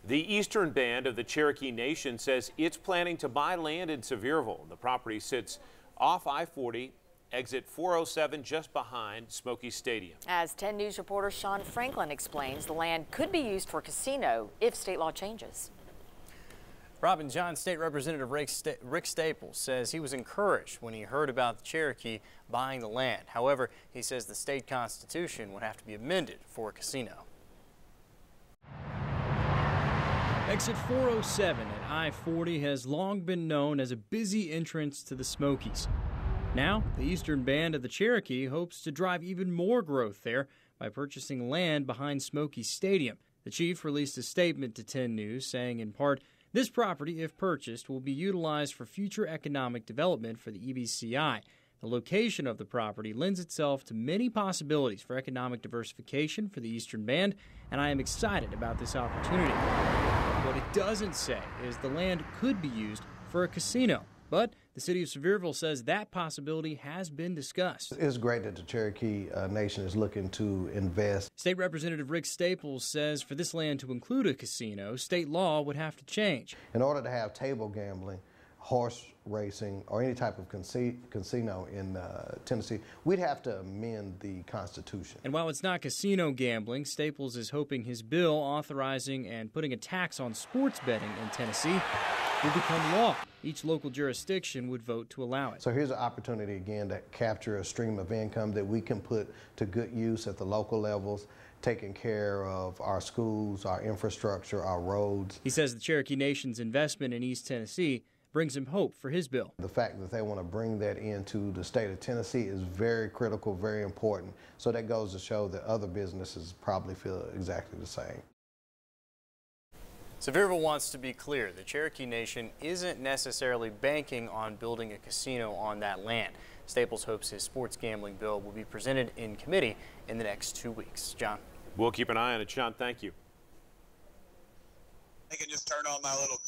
The eastern band of the Cherokee Nation says it's planning to buy land in Sevierville. The property sits off I-40, exit 407, just behind Smokies Stadium. As 10 News reporter Sean Franklin explains, the land could be used for a casino if state law changes. Rob and John, State Representative Rick Staples says he was encouraged when he heard about the Cherokee buying the land. However, he says the state constitution would have to be amended for a casino. Exit 407 at I-40 has long been known as a busy entrance to the Smokies. Now, the eastern band of the Cherokee hopes to drive even more growth there by purchasing land behind Smokies Stadium. The chief released a statement to 10 News saying, in part, this property, if purchased, will be utilized for future economic development for the EBCI. The location of the property lends itself to many possibilities for economic diversification for the eastern band, and I am excited about this opportunity. What it doesn't say is the land could be used for a casino, but the city of Sevierville says that possibility has been discussed. It's great that the Cherokee Nation is looking to invest. State Representative Rick Staples says for this land to include a casino, state law would have to change. In order to have table gambling, horse racing, or any type of casino in Tennessee, we'd have to amend the Constitution. And while it's not casino gambling, Staples is hoping his bill authorizing and putting a tax on sports betting in Tennessee will become law. Each local jurisdiction would vote to allow it. So here's an opportunity again to capture a stream of income that we can put to good use at the local levels, taking care of our schools, our infrastructure, our roads. He says the Cherokee Nation's investment in East Tennessee brings him hope for his bill. The fact that they want to bring that into the state of Tennessee is very critical, very important. So that goes to show that other businesses probably feel exactly the same. Sevierville wants to be clear. The Cherokee Nation isn't necessarily banking on building a casino on that land. Staples hopes his sports gambling bill will be presented in committee in the next 2 weeks. John? We'll keep an eye on it, Sean. Thank you. I can just turn on my little